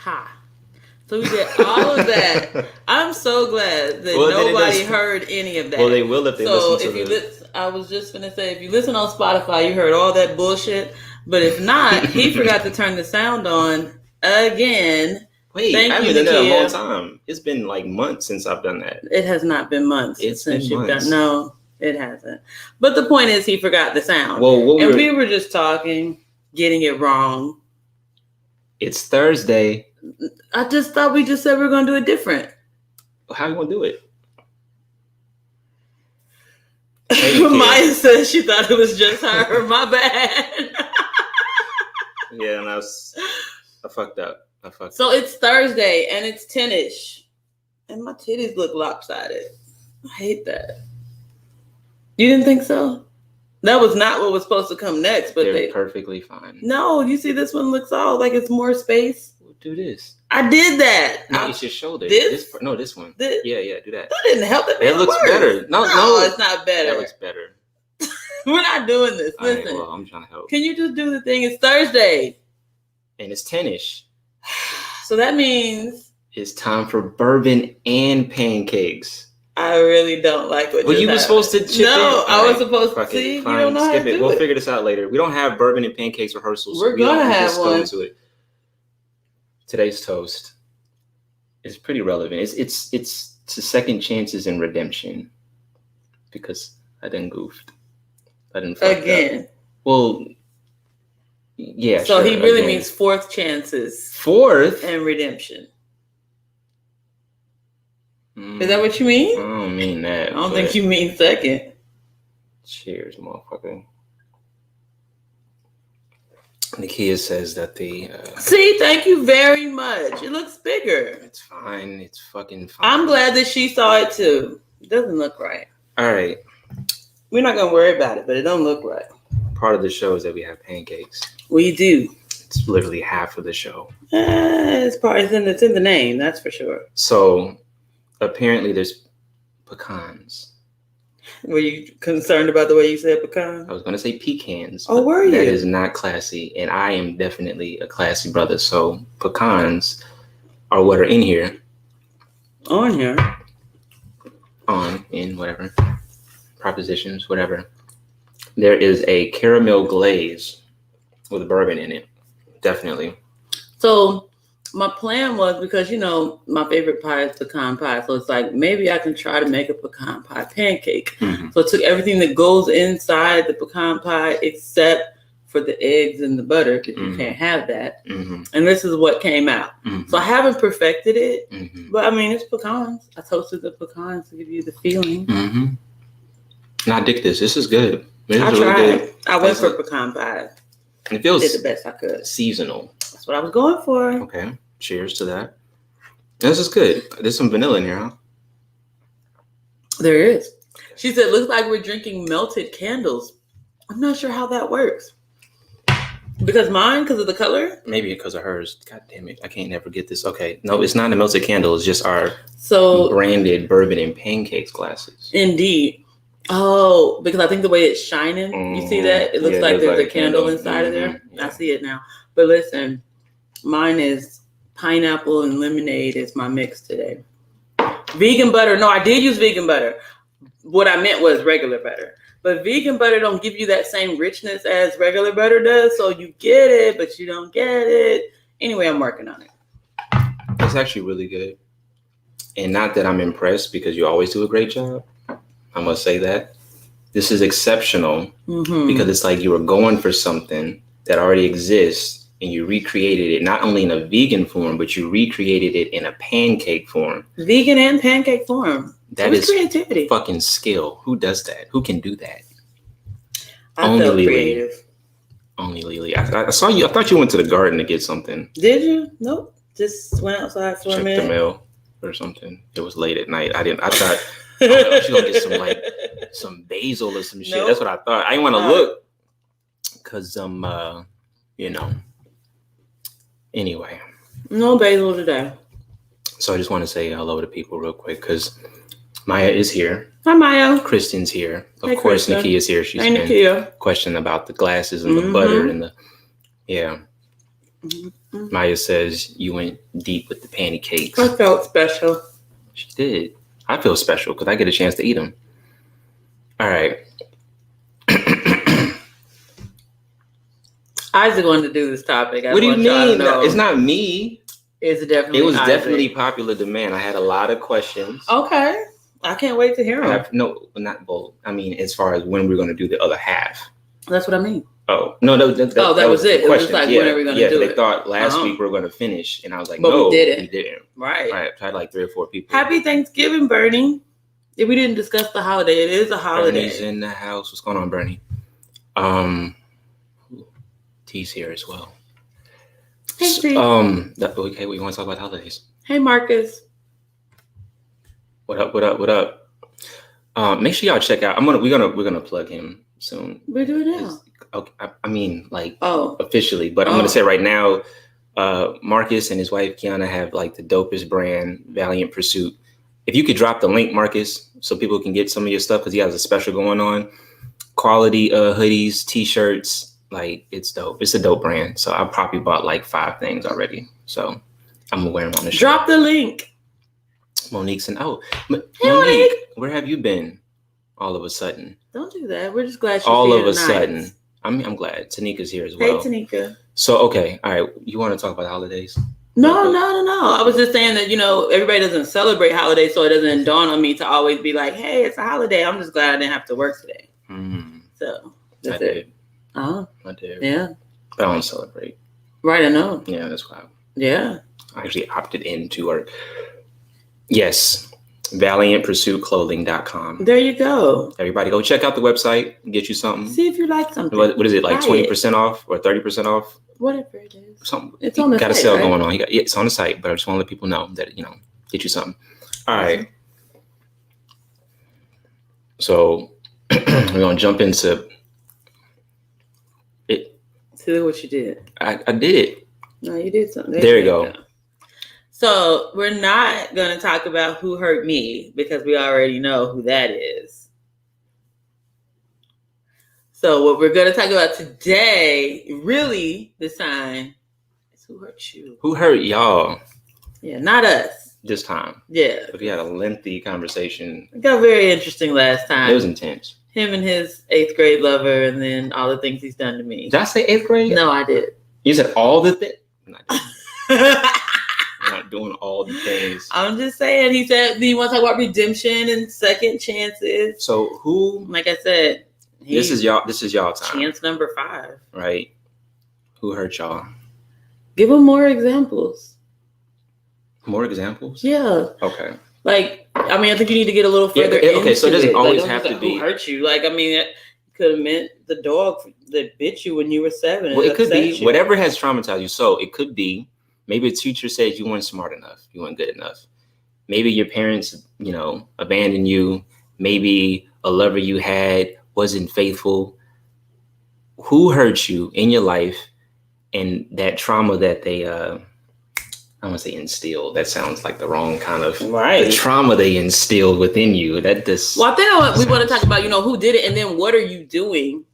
Ha. So we did all of that. I'm so glad that nobody heard any of that. Well, they will if they listen to it. I was just going to say, if you listen on Spotify, you heard all that bullshit. But if not, he forgot to turn the sound on again. Wait, I haven't done that in a long time. It's been like months since I've done that. It has not been months since you've done. No, it hasn't. But the point is, he forgot the sound. Well, we were just talking, getting it wrong. It's Thursday. I just thought we just said we were going to do it different. How are you going to do it? Maya said she thought it was just her. My bad. Yeah, and I fucked up. So it's Thursday and it's 10-ish. And my titties look lopsided. I hate that. You didn't think so? That was not what was supposed to come next. But they're perfectly fine. No, you see this one looks all like it's more space. Do this. I did that. No, it's your shoulder. This one. This? Yeah, do that. That didn't help. It looks better. No, it's not better. That looks better. We're not doing this. Listen. Right, well, I'm trying to help. Can you just do the thing? It's Thursday. And it's 10-ish. So that means it's time for bourbon and pancakes. I really don't like what you were supposed to chip in. No, I was supposed to. See, fine, you don't know skip how to it. We'll figure this out later. We don't have bourbon and pancakes rehearsals. We're going to have one. Go into it. Today's toast is pretty relevant. It's to second chances and redemption, because I done goofed. I didn't fuck again. Up. Well, yeah. So he really means fourth chances. Fourth and redemption. Is that what you mean? I don't mean that. I don't think you mean second. Cheers, motherfucker. Nakia says that the... See, thank you very much. It looks bigger. It's fine. It's fucking fine. I'm glad that she saw it too. It doesn't look right. All right. We're not going to worry about it, but it don't look right. Part of the show is that we have pancakes. We do. It's literally half of the show. It's in the name, that's for sure. So, apparently there's pecans. Were you concerned about the way you said pecan? I was going to say pecans. Oh, were you? That is not classy, and I am definitely a classy brother. So pecans are what are in here. On here? In whatever. Propositions, whatever. There is a caramel glaze with bourbon in it. Definitely. So my plan was, because, my favorite pie is pecan pie. So it's like, maybe I can try to make a pecan pie pancake. Mm-hmm. So I took everything that goes inside the pecan pie except for the eggs and the butter, because you can't have that. Mm-hmm. And this is what came out. Mm-hmm. So I haven't perfected it, but I mean, it's pecans. I toasted the pecans to give you the feeling. Mm-hmm. Now, dig this. This is good. I tried. Good. I went for pecan pie. It feels did the best I could. Seasonal. That's what I was going for. Okay. Cheers to that. This is good. There's some vanilla in here, huh? There is. She said, looks like we're drinking melted candles. I'm not sure how that works. Because of the color? Maybe because of hers. God damn it. I can't never get this. Okay. No, it's not a melted candle. It's just our branded bourbon and pancakes glasses. Indeed. Oh, because I think the way it's shining, you see that? It looks like there's a candle inside of there. Yeah. I see it now. But listen, mine is pineapple and lemonade is my mix today. Vegan butter. No, I did use vegan butter. What I meant was regular butter. But vegan butter don't give you that same richness as regular butter does. So you get it, but you don't get it. Anyway, I'm working on it. It's actually really good. And not that I'm impressed, because you always do a great job. I must say that. This is exceptional because it's like you were going for something that already exists and you recreated it, not only in a vegan form, but you recreated it in a pancake form. Vegan and pancake form. That is creativity. Fucking skill. Who does that? Who can do that? I felt creative. Only Lily. I saw you. I thought you went to the garden to get something. Did you? Nope. Just went outside for a minute. Checked the mail or something. It was late at night. I thought she's gonna get some basil or some shit. Nope. That's what I thought. I didn't want to look because Anyway. No basil today. So I just want to say hello to people real quick because Maya is here. Hi, Maya. Kristen's here. Of course, Kristen. Nakia is here. She's been questioning about the glasses and the butter and the Mm-hmm. Maya says you went deep with the pancakes. I felt special. She did. I feel special because I get a chance to eat them. All right. Isaac wanted to do this topic. What do you mean? It's not me. It was Isaac. Definitely popular demand. I had a lot of questions. Okay. I can't wait to hear them. No, not both. I mean, as far as when we're going to do the other half. That's what I mean. Oh, no. That was it. It was like, when are we going to do it? They thought last week we were going to finish. And I was like, but no, we didn't. We didn't. Right. I had like 3 or 4 people. Happy Thanksgiving, Bernie. If we didn't discuss the holiday, it is a holiday. Bernie's in the house. What's going on, Bernie? T's here as well. Hey, T. Okay, we want to talk about holidays. Hey, Marcus. What up? Make sure y'all check out. We're gonna plug him soon. We're doing it now. Okay, I mean, like, officially, but I'm gonna say right now, Marcus and his wife Kiana have like the dopest brand, Valiant Pursuit. If you could drop the link, Marcus, so people can get some of your stuff because he has a special going on. Quality hoodies, t-shirts. Like, it's dope. It's a dope brand. So I probably bought like 5 things already. So I'm gonna wear them on the show. Drop the link. Monique's and hey, Monique, where have you been? All of a sudden. Don't do that. We're just glad she's all here of a tonight. sudden. I'm glad Tanika's here as well. Hey, Tanika. So okay, all right. You want to talk about holidays? No. I was just saying that everybody doesn't celebrate holidays, so it doesn't dawn on me to always be like, "Hey, it's a holiday." I'm just glad I didn't have to work today. So that's it. I did. Yeah. But I don't celebrate. Right, I know. Yeah, that's why. Yeah. I actually opted into work. Yes. ValiantPursuitClothing.com. There you go. Everybody go check out the website and get you something. See if you like something. What is it, like 20% off or 30% off? Whatever it is. Something. It's on the site. Got a sale right? going on. It's on the site, but I just want to let people know that, get you something. All right. So we're going to jump into it. See what you did. I did it. No, you did something. There you go. So we're not going to talk about who hurt me because we already know who that is. So what we're going to talk about today, really this time, is who hurt you. Who hurt y'all? Yeah, not us. This time. Yeah. But we had a lengthy conversation. It got very interesting last time. It was intense. Him and his 8th grade lover and then all the things he's done to me. Did I say 8th grade? No, I did. You said all the things? I'm not doing all the things. I'm just saying. He said, "Do you want to talk about redemption and second chances?" So who? Like I said, this is y'all time. Chance number 5. Right. Who hurt y'all? Give them more examples. More examples? Yeah. Okay. Like, I mean, I think you need to get a little further into it. Okay, so it doesn't always have to be. Who hurt you? Like, I mean, it could have meant the dog that bit you when you were 7. Well, it could be whatever has traumatized you. So it could be maybe a teacher said you weren't smart enough, you weren't good enough. Maybe your parents, abandoned you. Maybe a lover you had wasn't faithful. Who hurt you in your life, and that trauma that they, I want to say instilled. That sounds like the wrong kind of right. The trauma they instilled within you. Well, I think we want to talk about, who did it, and then what are you doing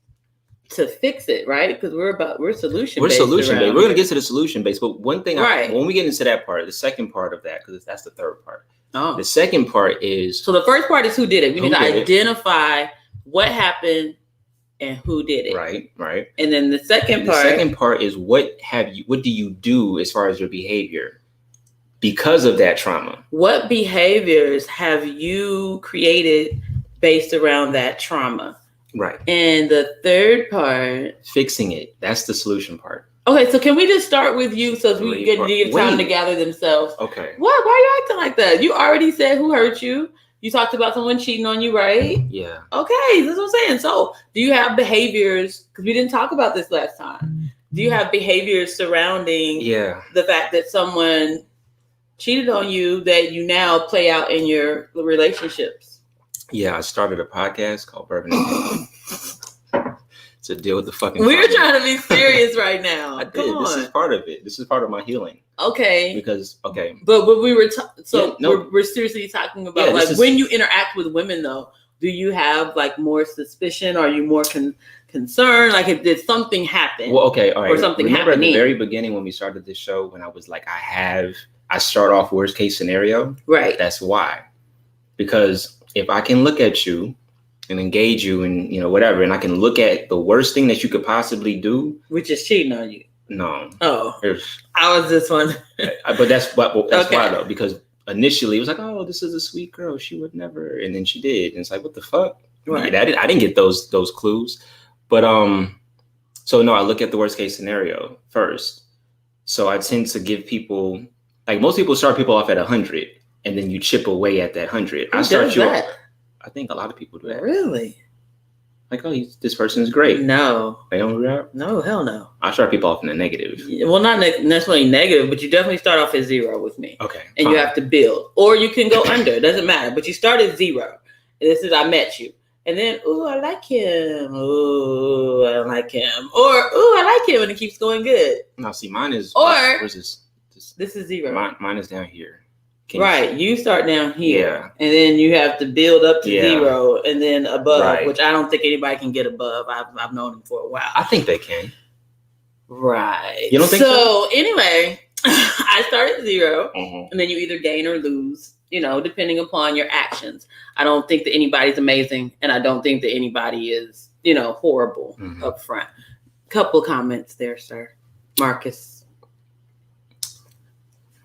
to fix it, right? Because we're solution based. We're solution based. We're gonna get to the solution based. But one thing, right. When we get into that part, the second part of that, because that's the third part. Oh. The second part is. So the first part is who did it. We need to identify what happened and who did it. Right. And then the second part is what do you do as far as your behavior because of that trauma? What behaviors have you created based around that trauma? Right. And the third part, fixing it. That's the solution part. Okay, so can we just start with you so we can get time to gather themselves? Okay. What? Why are you acting like that? You already said who hurt you. You talked about someone cheating on you, right? Yeah. Okay, that's what I'm saying. So do you have behaviors, because we didn't talk about this last time. Do you have behaviors surrounding the fact that someone cheated on you that you now play out in your relationships? Yeah, I started a podcast called Bourbon to deal with the fucking. We're trying to be serious right now. I did. This is part of it. This is part of my healing. Okay. But what we were we're seriously talking about when you interact with women though. do you have like more suspicion? Are you more concerned? Like, if did something happen? Well, okay, all right. Or something Remember happening. At the very beginning when we started this show, when I was like, I start off worst case scenario. Right. That's why. Because if I can look at you and engage you and, whatever, and I can look at the worst thing that you could possibly do. Which is cheating on you. No. Oh. I was this one. But that's Okay. why, though, because initially it was like, oh, this is a sweet girl. She would never. And then she did. And it's like, what the fuck? Right. I didn't get those clues. But so no, I look at the worst case scenario first. So I tend to give people, like most people start people off at 100, and then you chip away at that 100. Who does that? I think a lot of people do that. Really? Like, oh, this person is great. No. They don't react? No, hell no. I start people off in the negative. Well, not necessarily negative, but you definitely start off at 0 with me. Okay. And fine. you have to build. Or you can go under. It doesn't matter. But you start at 0. And this is, I met you. And then, ooh, I like him. Ooh, I don't like him. Or, ooh, I like him. And it keeps going good. Now, see, mine is... Or... Where's this? This is 0. Mine is down here. Right. You start down here. Yeah. And then you have to build up to 0 and then above, which I don't think anybody can get above. I've known him for a while. I think they can. Right. You don't think so? So anyway, I start at 0 Mm-hmm. and then you either gain or lose, depending upon your actions. I don't think that anybody's amazing, and I don't think that anybody is, horrible up front. Couple comments there, sir.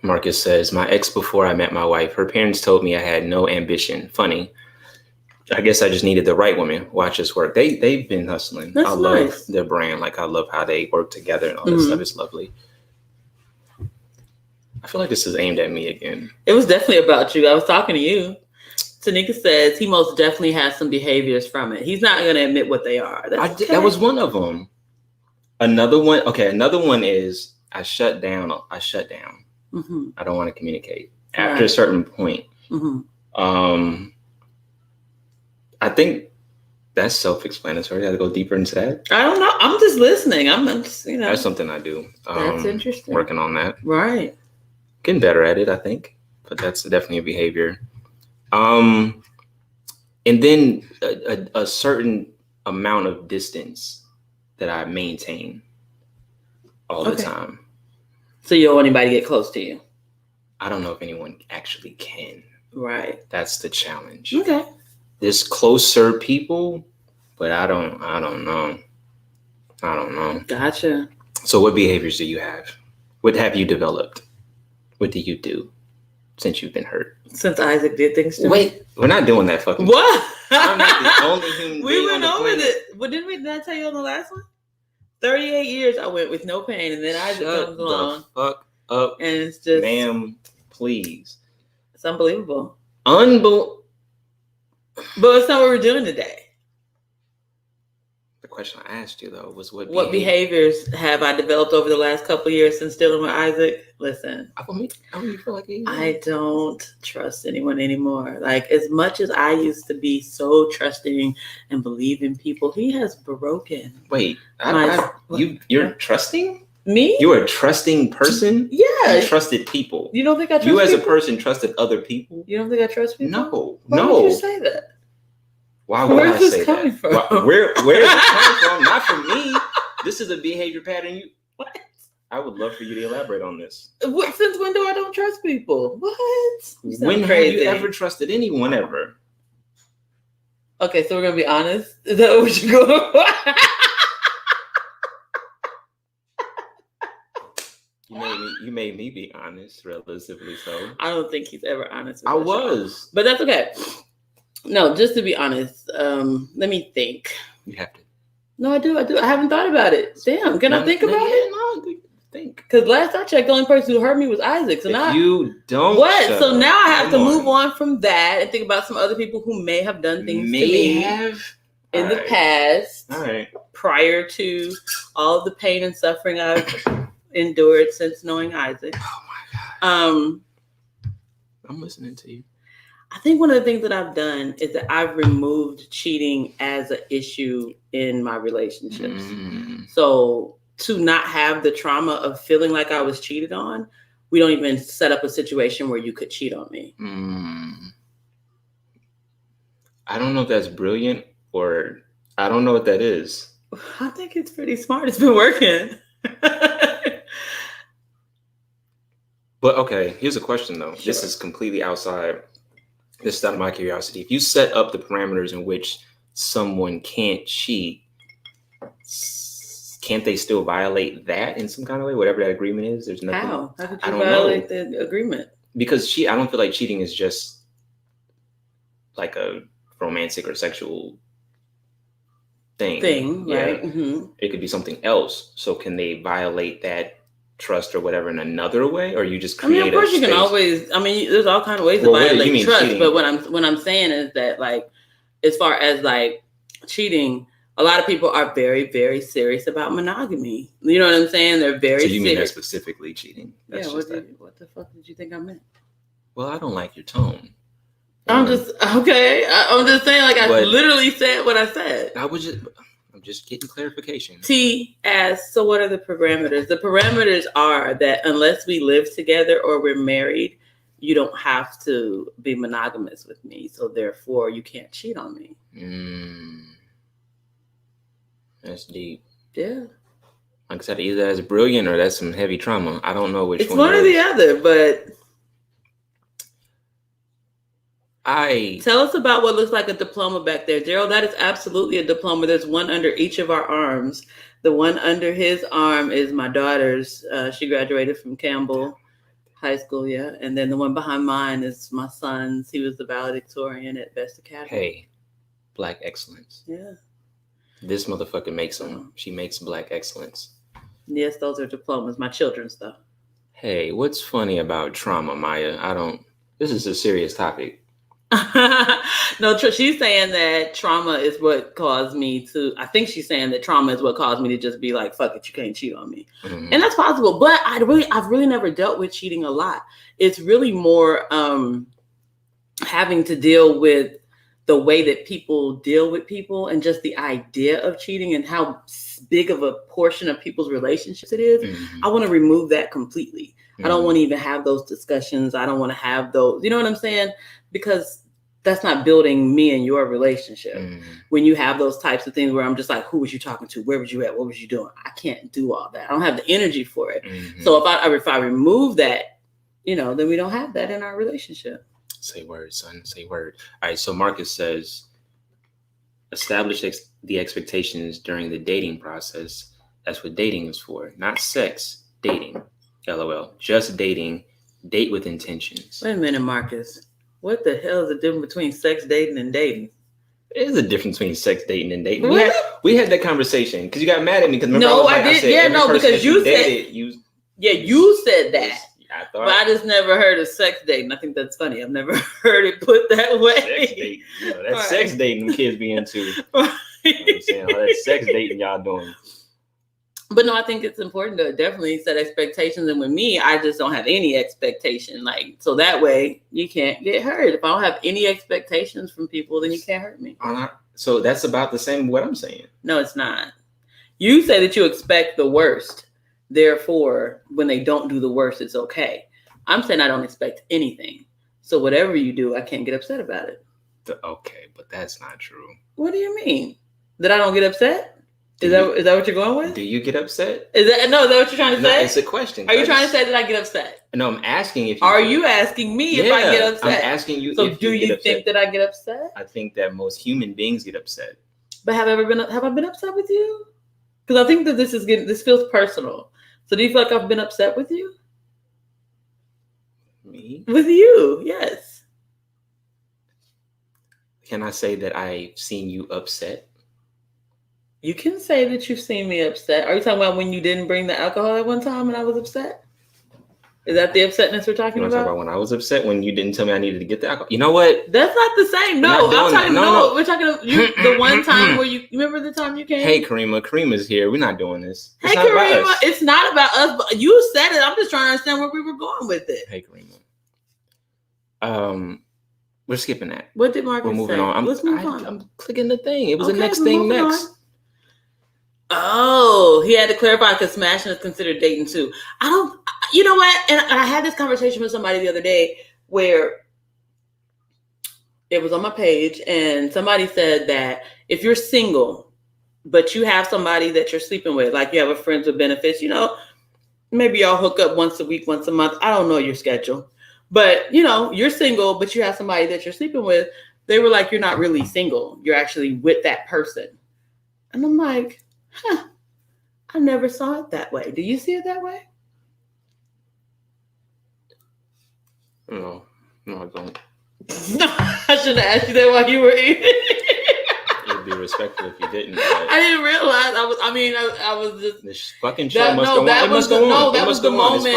Marcus says, my ex before I met my wife, her parents told me I had no ambition. Funny. I guess I just needed the right woman. Watch us work. They've been hustling. That's I love nice. their brand. Like, I love how they work together and all that stuff. It's lovely. I feel like this is aimed at me again. It was definitely about you. I was talking to you. Tanika says he most definitely has some behaviors from it. He's not going to admit what they are. That was one of them. Another one is I shut down. Mm-hmm. I don't want to communicate after a certain point. Mm-hmm. I think that's self-explanatory. I got to go deeper into that. I don't know. I'm just listening. I'm just, That's something I do. That's interesting. Working on that. Right. Getting better at it, I think. But that's definitely a behavior. And then a certain amount of distance that I maintain all the time. So you don't want anybody to get close to you? I don't know if anyone actually can. Right. That's the challenge. Okay. There's closer people, but I don't know. Gotcha. So what behaviors do you have? What have you developed? What do you do since you've been hurt? Since Isaac did things to me? Wait, we're not doing that fucking. What? I'm not the only human being. We went over planet. it. But didn't I tell you on the last one? 38 years I went with no pain, and then Isaac comes along. Fuck up, and it's just, ma'am, please. It's unbelievable. But it's not what we're doing today. The question I asked you though was what behaviors have I developed over the last couple of years since dealing with Isaac? Listen, I feel like I don't trust anyone anymore. Like, as much as I used to be so trusting and believe in people, he has broken. Wait, you're trusting? Me? You're a trusting person? Yeah. You trusted people. You don't think I trust you as people? a person trusted other people? You don't think I trust people? No. Why would you say that? Why would Where's I this say coming that? from? Where is it coming from? Not from me. This is a behavior pattern. What? I would love for you to elaborate on this. Since when do I don't trust people? What? When have you ever trusted anyone ever? Okay, so we're gonna be honest. Is that what you're going? You made me be honest, relatively so. I don't think he's ever honest with I was. But that's okay. No, just to be honest, let me think. You have to. No, I do. I haven't thought about it. Damn, can I think about it? No, think. Because last I checked, the only person who hurt me was Isaac. So now you don't. What? So now I have to move on from that and think about some other people who may have done things to me in the past. All right. Prior to all of the pain and suffering I've endured since knowing Isaac. Oh my God. I'm listening to you. I think one of the things that I've done is that I've removed cheating as an issue in my relationships. So to not have the trauma of feeling like I was cheated on, we don't even set up a situation where you could cheat on me. I don't know if that's brilliant or I don't know what that is. I think it's pretty smart. It's been working. But okay, here's a question though. Sure. This is completely outside. This is out of my curiosity. If you set up the parameters in which someone can't cheat, can't they still violate that in some kind of way? Whatever that agreement is, there's nothing. How could you violate the agreement? Because I don't feel like cheating is just like a romantic or sexual thing. Yeah. Right? Mm-hmm. It could be something else. So can they violate that trust or whatever in another way, or you just create? Of course you can always. There's all kinds of ways to violate trust. Cheating? But what I'm saying is that, like, as far as like cheating, a lot of people are very, very serious about monogamy. You know what I'm saying? They're very. So you mean that specifically cheating? That's what the fuck did you think I meant? Well, I don't like your tone. I'm just okay. I'm just saying, like, I literally said what I said. I'm just getting clarification. T asks, so what are the parameters? The parameters are that unless we live together or we're married, you don't have to be monogamous with me. So therefore, you can't cheat on me. That's deep. Yeah. Like I said, either that's brilliant or that's some heavy trauma. I don't know which one. It's one or the other, but tell us about what looks like a diploma back there, Gerald. That is absolutely a diploma. There's one under each of our arms. The one under his arm is my daughter's. She graduated from Campbell High School, yeah. And then the one behind mine is my son's. He was the valedictorian at Best Academy. Hey, Black excellence. Yeah. This motherfucker makes them. She makes Black excellence. Yes, those are diplomas. My children's stuff. Hey, what's funny about trauma, Maya? This is a serious topic. No, she's saying that trauma is what caused me to. I think she's saying that trauma is what caused me to just be like, "Fuck it, you can't cheat on me," and that's possible. But I've really never dealt with cheating a lot. It's really more having to deal with the way that people deal with people and just the idea of cheating and how big of a portion of people's relationships it is. I want to remove that completely. I don't want to even have those discussions. I don't want to have those, you know what I'm saying? Because that's not building me and your relationship. When you have those types of things where I'm just like, who was you talking to? Where was you at? What was you doing? I can't do all that. I don't have the energy for it. So if I remove that, then we don't have that in our relationship. Say word, son. Say word. All right. So Marcus says, establish the expectations during the dating process. That's what dating is for. Not sex, dating. LOL. Just dating. Date with intentions. Wait a minute, Marcus. What the hell is the difference between sex dating and dating? There's a difference between sex dating and dating. We had that conversation because you got mad at me because I did. Because you said you said that. But I just never heard of sex dating. I think that's funny. I've never heard it put that way. Sex dating. That's sex dating kids be into. You know what I'm saying? All that sex dating y'all doing. But no, I think it's important to definitely set expectations. And with me, I just don't have any expectation. So that way you can't get hurt. If I don't have any expectations from people, then you can't hurt me. So that's about the same what I'm saying. No, it's not. You say that you expect the worst. Therefore, when they don't do the worst, it's okay. I'm saying I don't expect anything. So whatever you do, I can't get upset about it. Okay, but that's not true. What do you mean? That I don't get upset? Is that what you're going with? Do you get upset? Is that what you're trying to say? No, it's a question. Are you trying to say that I get upset? No, I'm asking if. Are you asking me if I get upset? I'm asking you. So do you think that I get upset? I think that most human beings get upset. But have I been upset with you? Because I think that this feels personal. So do you feel like I've been upset with you? Me? With you, yes. Can I say that I've seen you upset? You can say that you've seen me upset. Are you talking about when you didn't bring the alcohol at one time and I was upset? Is that the upsetness we're talking about? Talk about when I was upset when you didn't tell me I needed to get the alcohol. You know what? That's not the same. No, I'm talking. No, we're talking about the one time where you remember the time you came. Hey, Karima's here. We're not doing this. Hey, Karima, it's not about us. But you said it. I'm just trying to understand where we were going with it. Hey, Karima. We're skipping that. What did Marcus say? We're moving on. Let's move on. I'm clicking the thing. It was the next thing next. Oh, he had to clarify because smashing is considered dating too. You know what? And I had this conversation with somebody the other day where it was on my page, and somebody said that if you're single, but you have somebody that you're sleeping with, like you have a friends with benefits, maybe y'all hook up once a week, once a month. I don't know your schedule, but you're single, but you have somebody that you're sleeping with. They were like, you're not really single. You're actually with that person. And I'm like, I never saw it that way. Do you see it that way? No, I don't. No, I should have asked you that while you were eating. It'd be respectful if you didn't. I didn't realize. I was just. This fucking show must go on. That was the moment.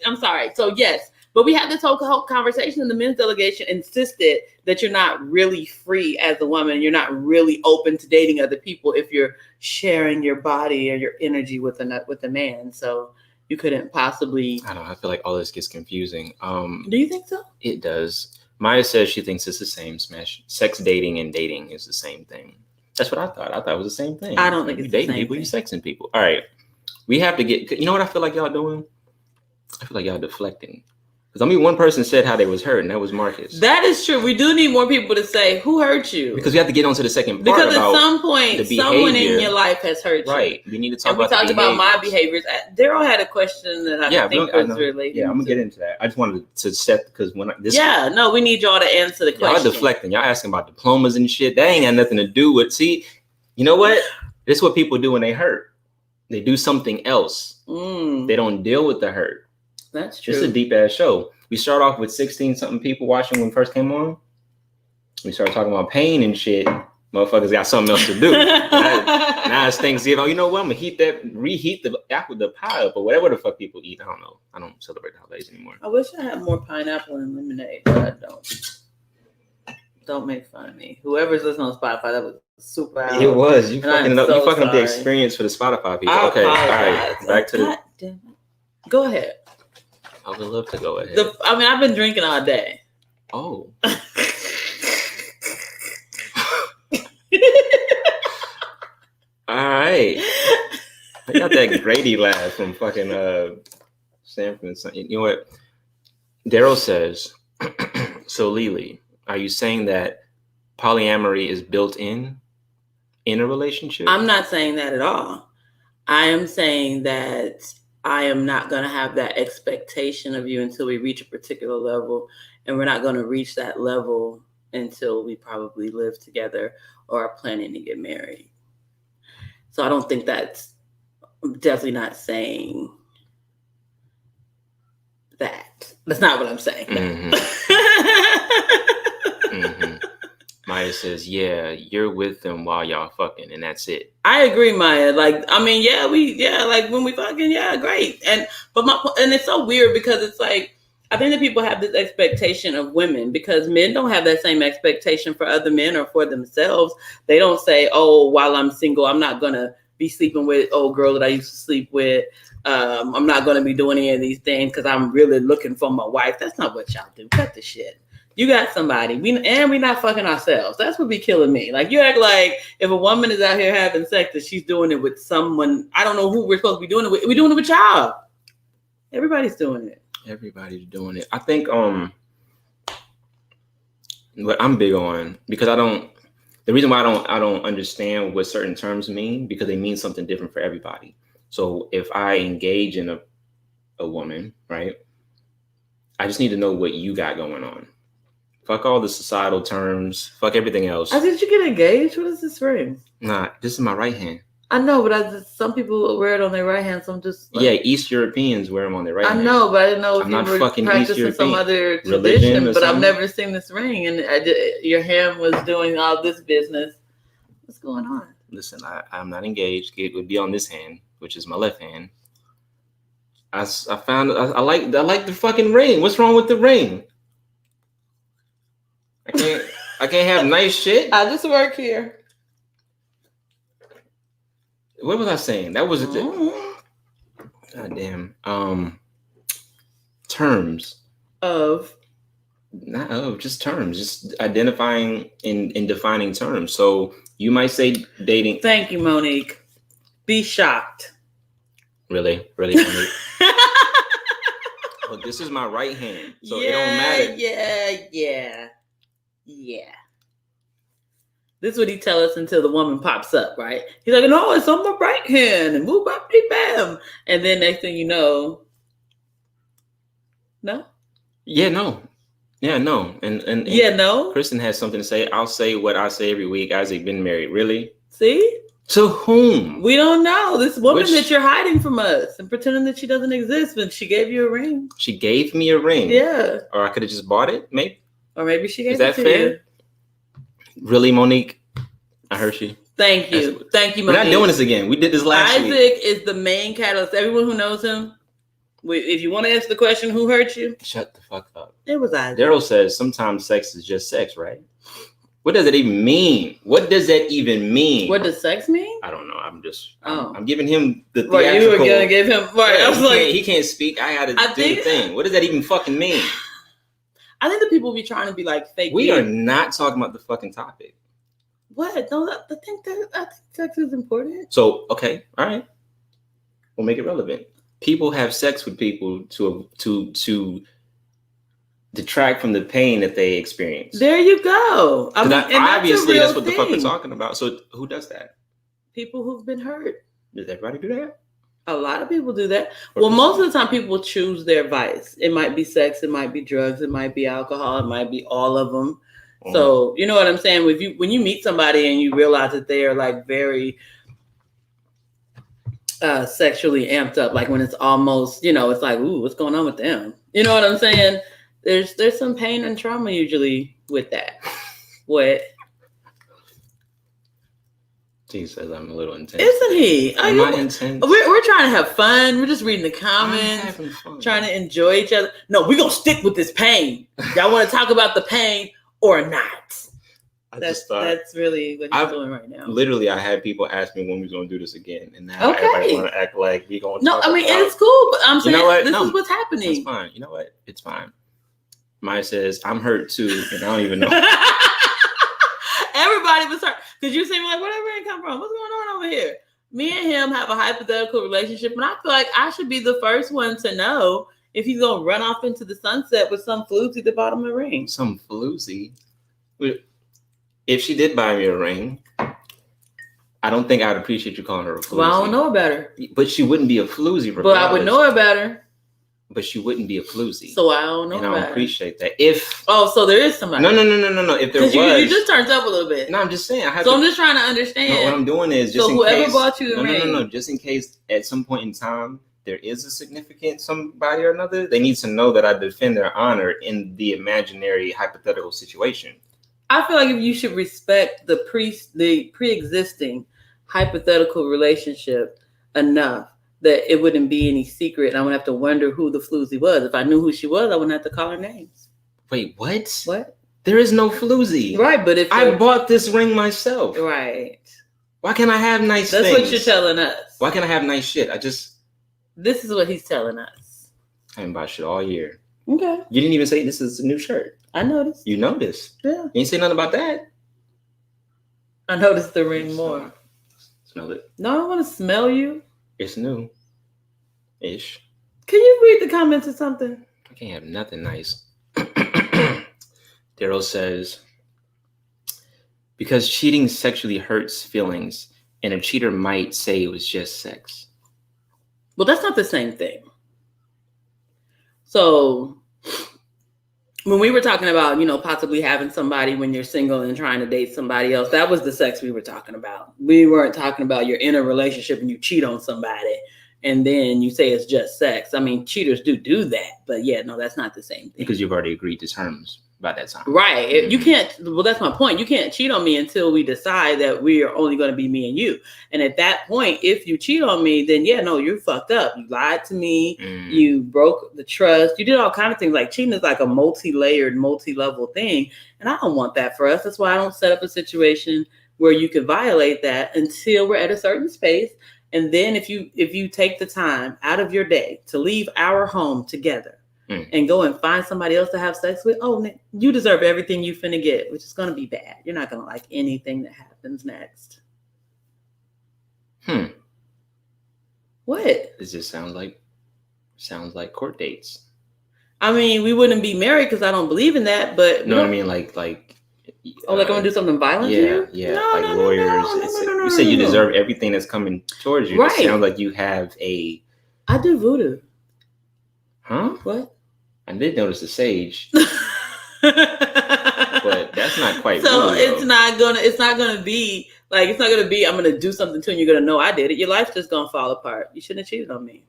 I'm sorry. So yes, but we had this whole conversation, and the men's delegation insisted that you're not really free as a woman. You're not really open to dating other people if you're sharing your body or your energy with a man. So you couldn't possibly. I don't know. I feel like all this gets confusing. Do you think so? It does. Maya says she thinks it's the same. Sex dating and dating is the same thing. That's what I thought. I thought it was the same thing. I don't think it's the same people, thing. You sexing people. All right. We have to get. You know what I feel like y'all doing? I feel like y'all deflecting. Because one person said how they was hurt, and that was Marcus. That is true. We do need more people to say who hurt you. Because we have to get on to the second part. Because at some point, someone in your life has hurt you. Right. We need to talk about. We talked about my behaviors. Daryl had a question that I think was related. Yeah, I'm gonna get into that. I just wanted to set because we need y'all to answer the question. Y'all deflecting. Y'all asking about diplomas and shit. That ain't got nothing to do with. See, you know what? This is what people do when they hurt. They do something else. They don't deal with the hurt. That's true. It's a deep ass show. We start off with 16-something people watching when we first came on. We started talking about pain and shit. Motherfuckers got something else to do. now it's Thanksgiving. You know what? I'm gonna reheat the pie up or whatever the fuck people eat. I don't know. I don't celebrate the holidays anymore. I wish I had more pineapple and lemonade, but I don't. Don't make fun of me. Whoever's listening on Spotify, that was super out. It was. You fucking up the experience for the Spotify people. Okay, all right. Back to the. Damn it. Go ahead. I would love to go ahead. I've been drinking all day. Oh. All right. I got that Grady laugh from fucking San Francisco. You know what? Daryl says, so Lily, are you saying that polyamory is built in a relationship? I'm not saying that at all. I am saying that I am not going to have that expectation of you until we reach a particular level. And we're not going to reach that level until we probably live together or are planning to get married. So I don't think I'm definitely not saying that. That's not what I'm saying. Mm-hmm. Mm-hmm. Maya says, yeah, you're with them while y'all fucking, and that's it. I agree, Maya. Like when we fucking, yeah, great. And it's so weird because it's like, I think that people have this expectation of women because men don't have that same expectation for other men or for themselves. They don't say, oh, while I'm single, I'm not going to be sleeping with old girl that I used to sleep with. I'm not going to be doing any of these things because I'm really looking for my wife. That's not what y'all do. Cut the shit. You got somebody. We're not fucking ourselves. That's what be killing me. Like, you act like if a woman is out here having sex that she's doing it with someone, I don't know who we're supposed to be doing it with. We're doing it with y'all. Everybody's doing it. Everybody's doing it. I think what I'm big on, because the reason why I don't understand what certain terms mean, because they mean something different for everybody. So if I engage in a woman, right, I just need to know what you got going on. Fuck all the societal terms. Fuck everything else. Did you get engaged? What is this ring? Nah, this is my right hand. I know, but some people wear it on their right hand. So I'm just like, yeah, East Europeans wear them on their right hand. I know, but I didn't know if you were practicing some other tradition. But I've never seen this ring, and your hand was doing all this business. What's going on? Listen, I'm not engaged. It would be on this hand, which is my left hand. I found I like the fucking ring. What's wrong with the ring? I can't have nice shit. I just work here. What was I saying? That was God damn. Terms of not of just terms, just identifying and defining terms. So you might say dating. Thank you, Monique. Be shocked. Really, Monique? Look, this is my right hand, so it don't matter. Yeah. Yeah. This is what he tell us until the woman pops up, right? He's like, no, it's on my right hand, and move up, bam. And then next thing you know, no? Yeah, no. Yeah, no. And yeah, no. Kristen has something to say. I'll say what I say every week. Isaac been married. Really? See? To whom? We don't know. This woman that you're hiding from us and pretending that she doesn't exist, but she gave you a ring. She gave me a ring? Yeah. Or I could have just bought it, maybe? Or maybe she gave it to you. Is that fair? Really, Monique? I heard you. Thank you. Thank you, Monique. We're not doing this again. We did this last week. Isaac is the main catalyst. Everyone who knows him, if you want to ask the question, who hurt you? Shut the fuck up. It was Isaac. Daryl says sometimes sex is just sex, right? What does it even mean? What does that even mean? What does sex mean? I don't know. I'm giving him the theatrical. Right, you were gonna give him. Right, yeah, I was like, he can't speak. I had to do the thing. What does that even fucking mean? I think the people be trying to be like fake. We are not talking about the fucking topic. What? No, I think sex is important. So okay, all right, we'll make it relevant. People have sex with people to detract from the pain that they experience. There you go. I mean, obviously that's what thing. the fuck we're talking about. So who does that? People who've been hurt. Does everybody do that? A lot of people do that. Well, most of the time people choose their vice. It might be sex, it might be drugs, it might be alcohol, it might be all of them. Mm. So you know what I'm saying? When you meet somebody and you realize that they are like very sexually amped up, like when it's almost, it's like, ooh, what's going on with them? You know what I'm saying? There's some pain and trauma usually with that. What? He says I'm a little intense. Isn't he? Am I intense? We're trying to have fun. We're just reading the comments, trying to enjoy each other. No, we're going to stick with this pain. Y'all want to talk about the pain or not? That's really what he's doing right now. Literally, I had people ask me when we're going to do this again. And now everybody want to act like we're going to talk I mean, it's cool, but I'm saying this is what's happening. It's fine. You know what? It's fine. Maya says, I'm hurt too, and I don't even know. Everybody was hurt. Because you seem like, whatever it come from? What's going on over here? Me and him have a hypothetical relationship, and I feel like I should be the first one to know if he's going to run off into the sunset with some floozy at the bottom of the ring. Some floozy? If she did buy me a ring, I don't think I'd appreciate you calling her a floozy. Well, I don't know about her. But she wouldn't be a floozy regardless. But I would know about her. But she wouldn't be a floozy. So I don't know. And I don't appreciate that. So there is somebody. No. If there was, you just turned up a little bit. No, I'm just saying. I'm just trying to understand. No, what I'm doing is just whoever bought you the ring. No. Just in case at some point in time there is a significant somebody or another, they need to know that I defend their honor in the imaginary hypothetical situation. I feel like if you should respect the pre-existing hypothetical relationship enough that it wouldn't be any secret, and I wouldn't have to wonder who the floozy was. If I knew who she was, I wouldn't have to call her names. Wait, what? What? There is no floozy. Right, but if I bought this ring myself. Right. Why can't I have nice things? That's what you're telling us. Why can't I have nice shit? This is what he's telling us. I haven't bought shit all year. Okay. You didn't even say this is a new shirt. I noticed. You noticed. Yeah. You ain't say nothing about that. I noticed the ring more. Smell it. No, I don't want to smell you. It's new-ish. Can you read the comments or something? I can't have nothing nice. Daryl says, because cheating sexually hurts feelings, and a cheater might say it was just sex. Well, that's not the same thing. So when we were talking about, possibly having somebody when you're single and trying to date somebody else, that was the sex we were talking about. We weren't talking about you're in a relationship and you cheat on somebody and then you say it's just sex. I mean, cheaters do that, but yeah, no, that's not the same thing. Because you've already agreed to terms by that time. Right. Mm-hmm. You can't, well, that's my point. You can't cheat on me until we decide that we are only going to be me and you. And at that point, if you cheat on me, then yeah, no, you're fucked up. You lied to me. You broke the trust. You did all kinds of things. Like cheating is like a multi-layered, multi-level thing. And I don't want that for us. That's why I don't set up a situation where you could violate that until we're at a certain space. And then if you take the time out of your day to leave our home together and go and find somebody else to have sex with, you deserve everything you finna get, which is going to be bad. You're not going to like anything that happens next. What? It just sounds like court dates. I mean, we wouldn't be married because I don't believe in that, but... No, I mean, like Oh, like I'm gonna do something violent? Yeah. No, lawyers. You say you deserve everything that's coming towards you. Right. It sounds like you have a. I do voodoo. Huh? What? I did notice the sage. But that's not quite so voodoo, it's not gonna be I'm gonna do something to you and you're gonna know I did it. Your life's just gonna fall apart. You shouldn't have cheated on me.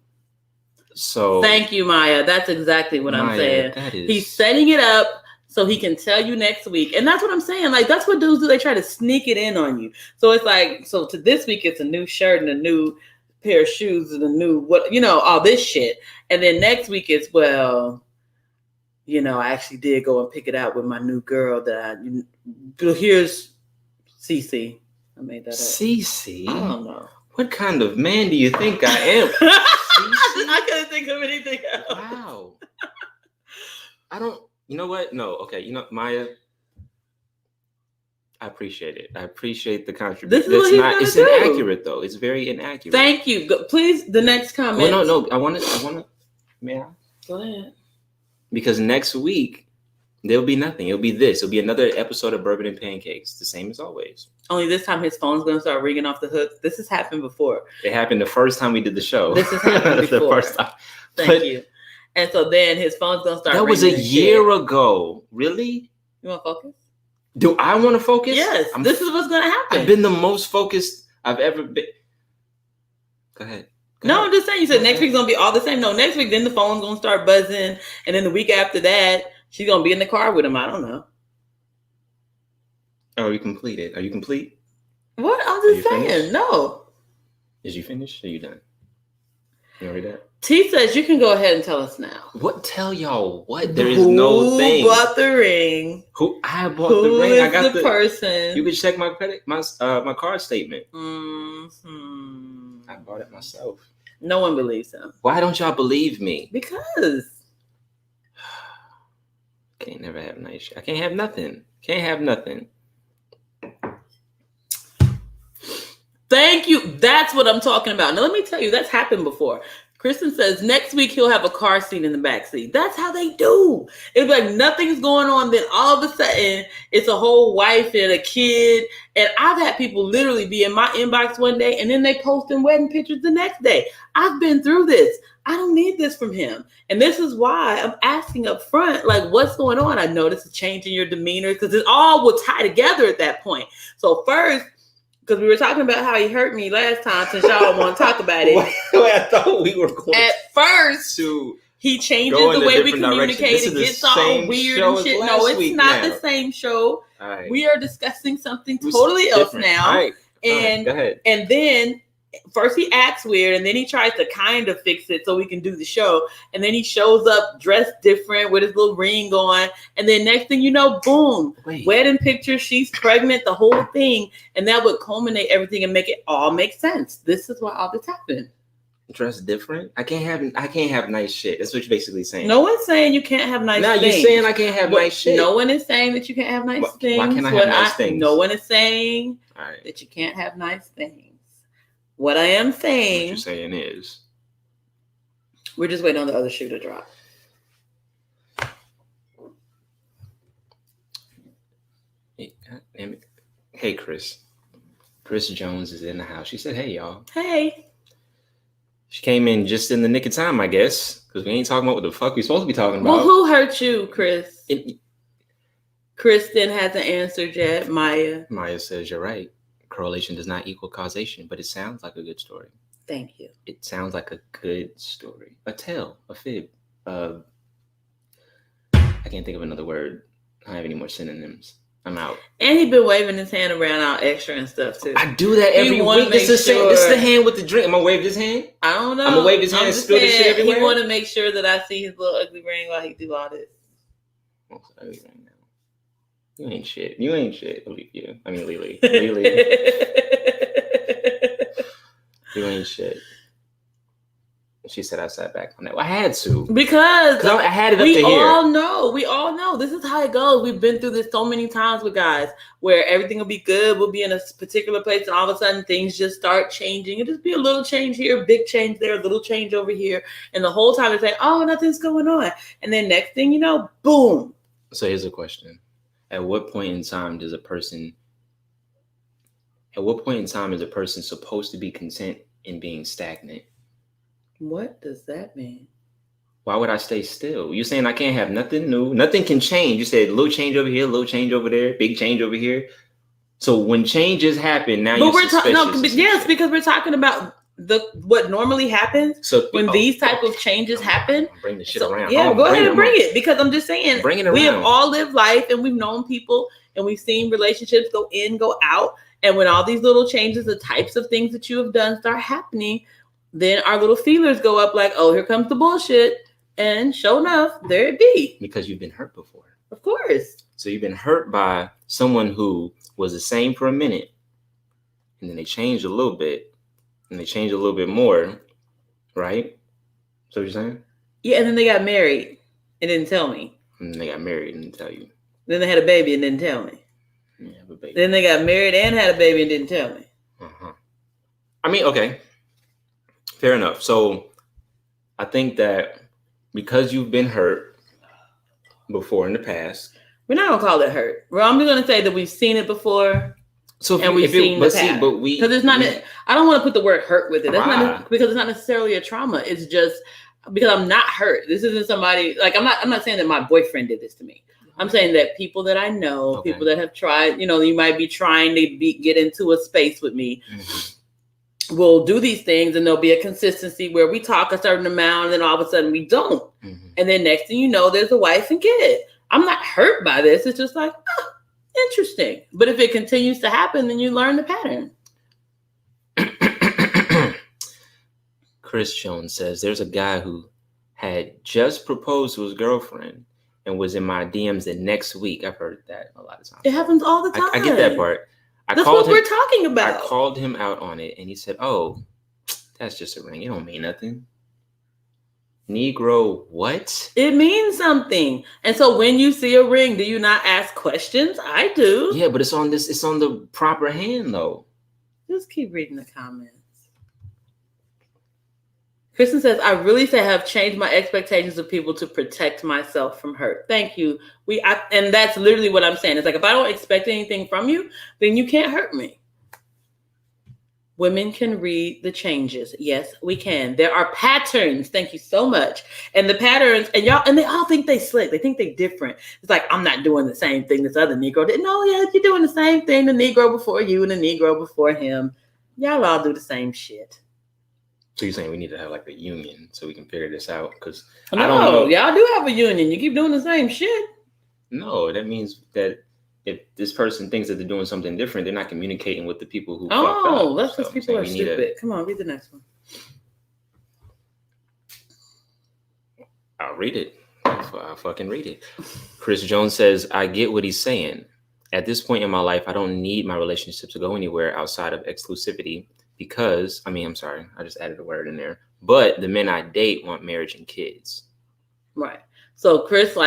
So thank you, Maya. That's exactly what I'm saying. He's setting it up so he can tell you next week. And that's what I'm saying. Like, that's what dudes do. They try to sneak it in on you. So it's like, so to this week, it's a new shirt and a new pair of shoes and a new, all this shit. And then next week it's, well, I actually did go and pick it out with my new girl here's Cece. I made that up. Cece? I don't know. What kind of man do you think I am? I couldn't think of anything else. Wow. I don't, you know what? No, okay. Maya, I appreciate it. I appreciate the contribution. This is what he's gonna It's do. inaccurate, though. It's very inaccurate. Thank you. Please, the next comment. Well, no. I want to, may I? Go ahead. Because next week, there'll be nothing. It'll be this. It'll be another episode of Bourbon and Pancakes. The same as always. Only this time his phone's going to start ringing off the hook. This has happened before. It happened the first time we did the show. This has happened before. The first time. Thank you. And so then his phone's going to start ringing. That was a year ago. Really? You want to focus? Do I want to focus? Yes. This is what's going to happen. I've been the most focused I've ever been. Go ahead. No, I'm just saying. You said next week's going to be all the same. No, next week, then the phone's going to start buzzing. And then the week after that, she's going to be in the car with him. I don't know. Oh, are you completed? Are you complete? What? I'm just saying. Finished? No. Is you finished? Are you done? You already done? T says you can go ahead and tell us now. What? Tell y'all what? There is no thing. Who bought the ring? I bought the ring. I got the person. You can check my credit, my card statement. Mm-hmm. I bought it myself. No one believes him. Why don't y'all believe me? Because can't never have nice shit. I can't have nothing. Can't have nothing. Thank you. That's what I'm talking about. Now, let me tell you, that's happened before. Kristen says next week he'll have a car seat in the back seat. That's how they do. It'll be like nothing's going on. Then all of a sudden it's a whole wife and a kid. And I've had people literally be in my inbox one day and then they posting wedding pictures the next day. I've been through this. I don't need this from him. And this is why I'm asking up front, like, what's going on? I noticed a change in your demeanor because it all will tie together at that point. So first, because we were talking about how he hurt me last time, since y'all don't want to talk about it. I thought we were going at first to he changes the way we communicate. It gets all weird and shit. No, it's not the same show. Right. We are discussing something totally else now. Right. And go ahead. And then first he acts weird, and then he tries to kind of fix it so we can do the show. And then he shows up dressed different with his little ring on. And then next thing you know, boom, wedding picture, she's pregnant, the whole thing. And that would culminate everything and make it all make sense. This is why all this happened. Dressed different? I can't have nice shit. That's what you're basically saying. No one's saying you can't have nice things. Now you're saying I can't have nice shit. No one is saying that you can't have nice things. Why can't I have nice things? No one is saying that you can't have nice things. What I am saying. What you're saying is. We're just waiting on the other shoe to drop. Hey, Chris. Chris Jones is in the house. She said, hey, y'all. Hey. She came in just in the nick of time, I guess, because we ain't talking about what the fuck we supposed to be talking about. Well, who hurt you, Chris? Kristen hasn't answered yet. Maya says, you're right. Correlation does not equal causation, but it sounds like a good story. Thank you. It sounds like a good story. A tale, a fib. I can't think of another word. I don't have any more synonyms. I'm out. And he's been waving his hand around all extra and stuff too. I do that every week. This is the hand with the drink. Am I wave his hand? I don't know. I'm gonna wave his hand and spill this shit everywhere. He want to make sure that I see his little ugly ring while he do all this. What's ugly ring now? You ain't shit. Believe you. I mean, Lily. You ain't shit. She said I sat back on that. Well, I had to. Because I had it up to here. We all know. This is how it goes. We've been through this so many times with guys where everything will be good. We'll be in a particular place and all of a sudden things just start changing. It'll just be a little change here, big change there, a little change over here. And the whole time they say, oh, nothing's going on. And then next thing you know, boom. So here's a question. At what point in time is a person supposed to be content in being stagnant? What does that mean? Why would I stay still? You're saying I can't have nothing new, nothing can change. You said little change over here, little change over there, big change over here. So when changes happen, now you're suspicious. Yes, because we're talking about what normally happens. So when these type of changes happen, bring the shit around. Yeah, go ahead and bring it, because I'm just saying, bring it around. We have all lived life and we've known people and we've seen relationships go in, go out. And when all these little changes, the types of things that you have done start happening, then our little feelers go up like, oh, here comes the bullshit. And sure enough, there it be. Because you've been hurt before. Of course. So you've been hurt by someone who was the same for a minute. And then they changed a little bit. And they changed a little bit more. Right? So what you're saying? Yeah, and then they got married and didn't tell me. And then they got married and didn't tell you. Then they had a baby and didn't tell me. Yeah, have a baby. Then they got married and had a baby and didn't tell me. Uh-huh. I mean, okay. Fair enough. So I think that because you've been hurt before in the past. We're not gonna call it hurt. Well, I'm just gonna say that we've seen it before. So we've seen the past. Because it's not. I don't want to put the word hurt with it. That's not because it's not necessarily a trauma. It's just because I'm not hurt. This isn't somebody like I'm not saying that my boyfriend did this to me. I'm saying that people that I know, people that have tried, you might be trying to get into a space with me. Mm-hmm. We'll do these things and there'll be a consistency where we talk a certain amount and then all of a sudden we don't. Mm-hmm. And then next thing you know, there's a wife and kid. I'm not hurt by this. It's just like, interesting. But if it continues to happen, then you learn the pattern. Chris Jones says there's a guy who had just proposed to his girlfriend and was in my DMs the next week. I've heard that a lot of times. It happens all the time. I get that part. That's what we're talking about. I called him out on it and he said, oh, that's just a ring. It don't mean nothing. Negro, what? It means something. And so when you see a ring, do you not ask questions? I do. Yeah, but it's on the proper hand though. Just keep reading the comments. Kristen says, I really have changed my expectations of people to protect myself from hurt. Thank you. And that's literally what I'm saying. It's like, if I don't expect anything from you, then you can't hurt me. Women can read the changes. Yes, we can. There are patterns. Thank you so much. And the patterns, and they all think they slick. They think they different. It's like, I'm not doing the same thing this other Negro did. No, yeah, you're doing the same thing. The Negro before you and the Negro before him. Y'all all do the same shit. So you're saying we need to have like a union so we can figure this out? Because I don't know. Y'all do have a union. You keep doing the same shit. No, that means that if this person thinks that they're doing something different, they're not communicating with the people who. Oh, that's because people are stupid. Come on, read the next one. I'll read it. I'll fucking read it. Chris Jones says, I get what he's saying. At this point in my life, I don't need my relationship to go anywhere outside of exclusivity. Because, I just added a word in there. But the men I date want marriage and kids. Right. So Chris,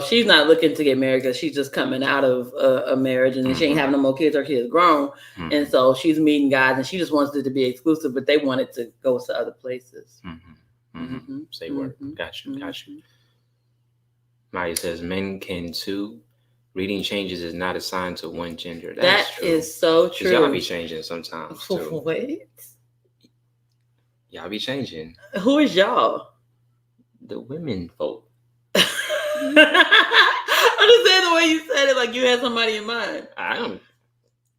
she's not looking to get married because she's just coming out of a marriage and then she ain't having no more kids. Her kids grown. Mm-hmm. And so she's meeting guys and she just wants it to be exclusive, but they want it to go to other places. Mm-hmm. Mm-hmm. Mm-hmm. Say word. Got you. Maya says men can too. Reading changes is not assigned to one gender. That is so true. Y'all be changing sometimes too. Wait. Y'all be changing. Who is y'all? The women folk. I'm just saying the way you said it, like you had somebody in mind. I don't.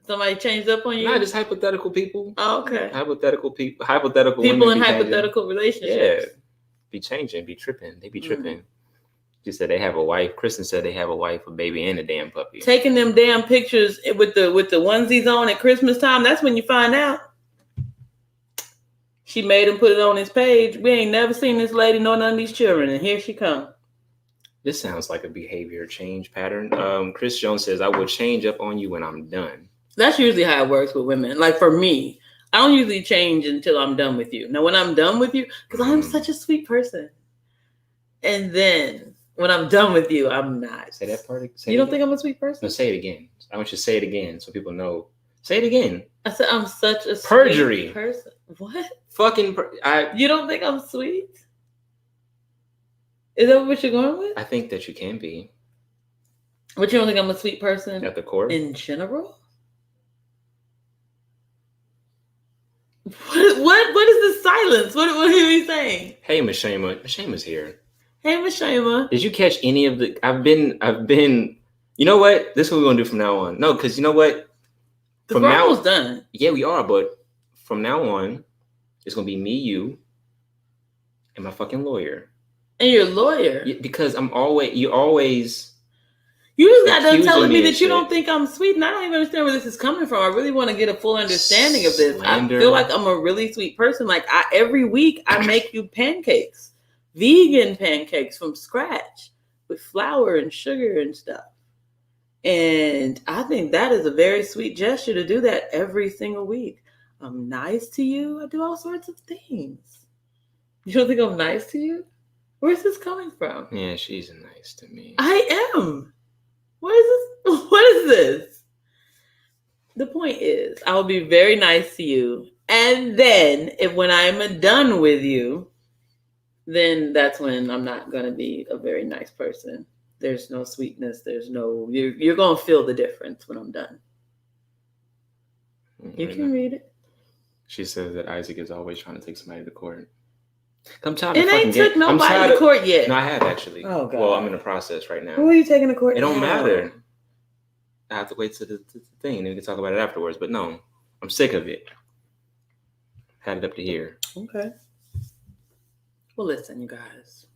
Somebody changed up on you? Not just hypothetical people. Oh, okay. Hypothetical people. Hypothetical people women in hypothetical relationships. Yeah. Be changing. Be tripping. They be tripping. She said they have a wife. Kristen said they have a wife, a baby, and a damn puppy. Taking them damn pictures with the onesies on at Christmas time. That's when you find out. She made him put it on his page. We ain't never seen this lady nor none of these children, and here she come. This sounds like a behavior change pattern. Chris Jones says, I will change up on you when I'm done. That's usually how it works with women. Like for me, I don't usually change until I'm done with you. Now, when I'm done with you, because I'm such a sweet person. And then when I'm done with you, I'm not. Say that part. You don't think I'm a sweet person? No, say it again. I want you to say it again so people know. Say it again. I said I'm such a sweet person. What? Fucking. You don't think I'm sweet? Is that what you're going with? I think that you can be. But you don't think I'm a sweet person at the core? In general? What is the silence? What are we saying? Hey, Mashema. Mashema's here. Hey, Mashema. Did you catch any of the? I've been. You know what? This is what we're gonna do from now on. No, because you know what? We're almost done. Yeah, we are. But from now on, it's gonna be me, you, and my fucking lawyer. And your lawyer? Yeah, because you always. You just got done telling me that you don't think I'm sweet, and I don't even understand where this is coming from. I really want to get a full understanding of this. Slander. I feel like I'm a really sweet person. Like every week I make you pancakes, vegan pancakes from scratch with flour and sugar and stuff. And I think that is a very sweet gesture to do that every single week. I'm nice to you. I do all sorts of things. You don't think I'm nice to you? Where's this coming from? Yeah, she's nice to me. I am. What is this? The point is, I will be very nice to you. And then when I'm done with you, then that's when I'm not going to be a very nice person. There's no sweetness. You're going to feel the difference when I'm done. You can read it. She says that Isaac is always trying to take somebody to court. I'm tired. It ain't took nobody to court yet. No, I have actually. Oh God. Well, I'm in the process right now. Who are you taking to court? It don't matter. I have to wait to the thing, and we can talk about it afterwards. But no, I'm sick of it. Had it up to here. Okay. Well, listen, you guys.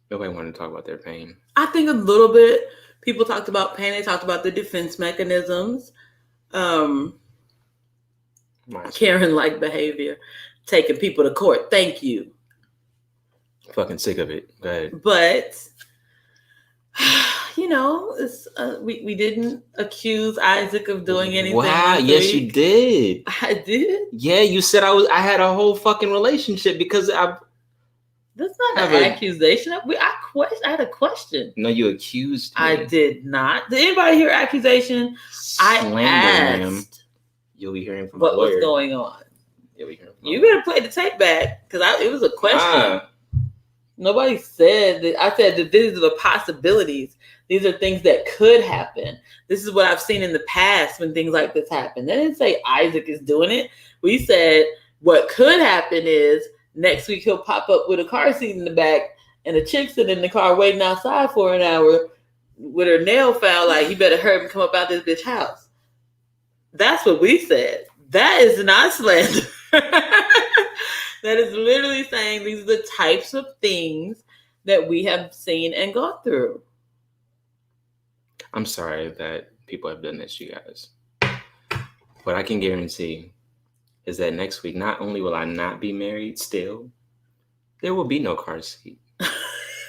Nobody wanted to talk about their pain. I think a little bit. People talked about pain. They talked about the defense mechanisms. Karen-like behavior. Taking people to court. Thank you. Fucking sick of it. Go ahead. But, it's, we didn't accuse Isaac of doing anything. Wow, yes, you did. I did? Yeah, you said I had a whole fucking relationship because I... That's not an accusation. I had a question. No, you accused me. I did not. Did anybody hear accusation? Slander, I asked. Ma'am. You'll be hearing from my lawyer. What was going on? You better play the tape back because it was a question. Nobody said that. I said that these are the possibilities. These are things that could happen. This is what I've seen in the past when things like this happen. They didn't say Isaac is doing it. We said what could happen is next week he'll pop up with a car seat in the back and a chick sitting in the car waiting outside for an hour with her nail file like, you better hurry and come up out this bitch house. That's what we said. That is not slander. That is literally saying these are the types of things that we have seen and gone through. I'm sorry that people have done this to you guys. What I can guarantee is that next week, not only will I not be married still, there will be no car seat.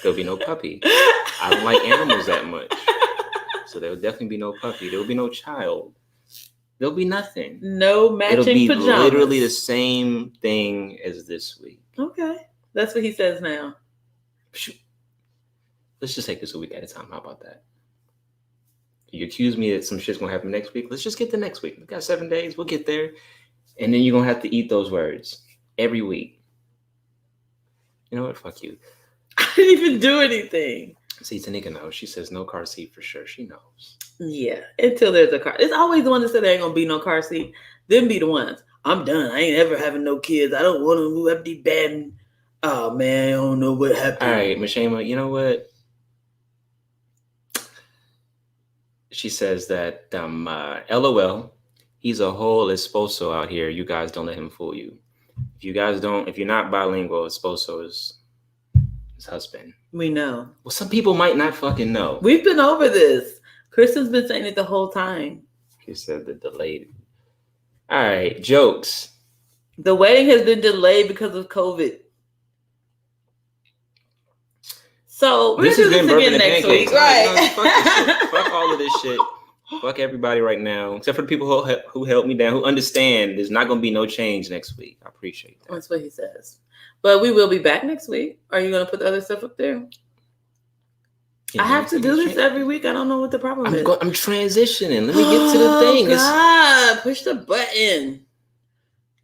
There'll be no puppy. I don't like animals that much. So there will definitely be no puppy. There will be no child. There'll be nothing. No matching pajamas. It'll be literally the same thing as this week. Okay. That's what he says now. Let's just take this a week at a time. How about that? You accuse me that some shit's going to happen next week. Let's just get to next week. We've got 7 days. We'll get there. And then you're going to have to eat those words every week. You know what? Fuck you. I didn't even do anything. See, Tanika knows. She says no car seat for sure. She knows. Yeah, until there's a car. It's always the one that said there ain't gonna be no car seat. Them be the ones. I'm done. I ain't ever having no kids. I don't want to move up the bad. Oh man, I don't know what happened. All right, Mashema, you know what? She says that LOL, he's a whole esposo out here. You guys don't let him fool you. If you're not bilingual, esposo is his husband. We know. Well, some people might not fucking know. We've been over this. Kristen's been saying it the whole time. He said the delayed. All right, jokes. The wedding has been delayed because of COVID. So we're going to do this again next week. Right. Fuck all of this shit. Fuck everybody right now, except for the people who held me down, who understand there's not going to be no change next week. I appreciate that. That's what he says. But we will be back next week. Are you going to put the other stuff up there? I have to do this every week. I don't know what the problem is. I'm transitioning. Let me get to the thing. God, push the button.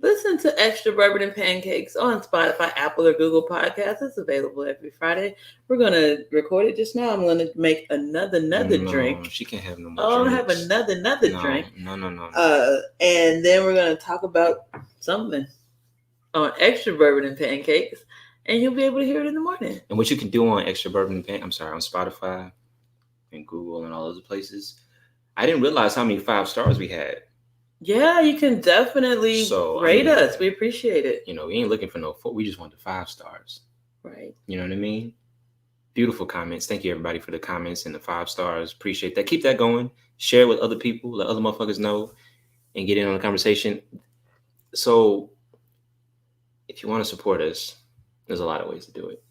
Listen to Extra Bourbon and Pancakes on Spotify, Apple, or Google Podcasts. It's available every Friday. We're going to record it just now. I'm going to make another drink. She can't have no more I'll drinks. have another drink. No. And then we're going to talk about something on Extra Bourbon and Pancakes, and you'll be able to hear it in the morning. And what you can do on Extra Bourbon and Pancakes, on Spotify and Google and all those places, I didn't realize how many 5 stars we had. Yeah, you can definitely rate us. We appreciate it. We ain't looking for no 4. We just want the 5 stars. Right. You know what I mean? Beautiful comments. Thank you, everybody, for the comments and the 5 stars. Appreciate that. Keep that going. Share it with other people. Let other motherfuckers know and get in on the conversation. So if you want to support us, there's a lot of ways to do it.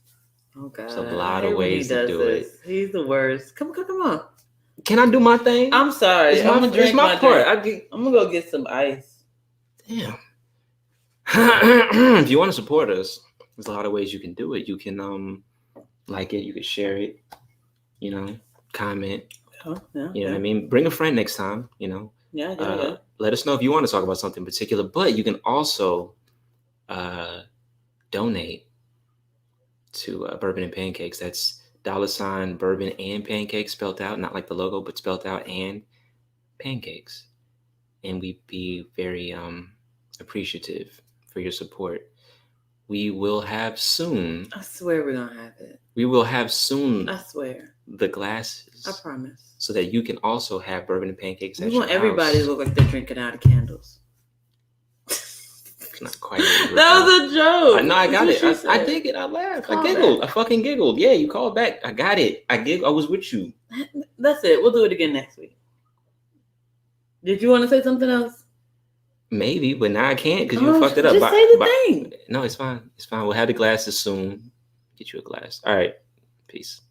Oh, God. There's a lot of ways to do it. He's the worst. Come on. Can I do my thing? I'm sorry. I'm gonna drink my part. I'm gonna go get some ice. Damn. If you want to support us, there's a lot of ways you can do it. You can like it. You can share it. Comment. Oh, yeah, you know what I mean? Bring a friend next time. Yeah. Let us know if you want to talk about something particular. But you can also donate to Bourbon and Pancakes. That's $ Bourbon and Pancakes spelled out, not like the logo, but spelled out, and Pancakes. And we'd be very appreciative for your support. We will have soon. I swear we're gonna have it. We will have soon. I swear. The glasses. I promise. So that you can also have Bourbon and Pancakes. We want everybody to look like they're drinking out of candles. Not quite. That was a joke. No, I got it. I dig it. I laughed. I giggled. I fucking giggled. Yeah, you called back. I got it. I was with you. That's it. We'll do it again next week. Did you want to say something else? Maybe, but now I can't because you fucked it up. Just say the thing. No, it's fine. It's fine. We'll have the glasses soon. Get you a glass. All right. Peace.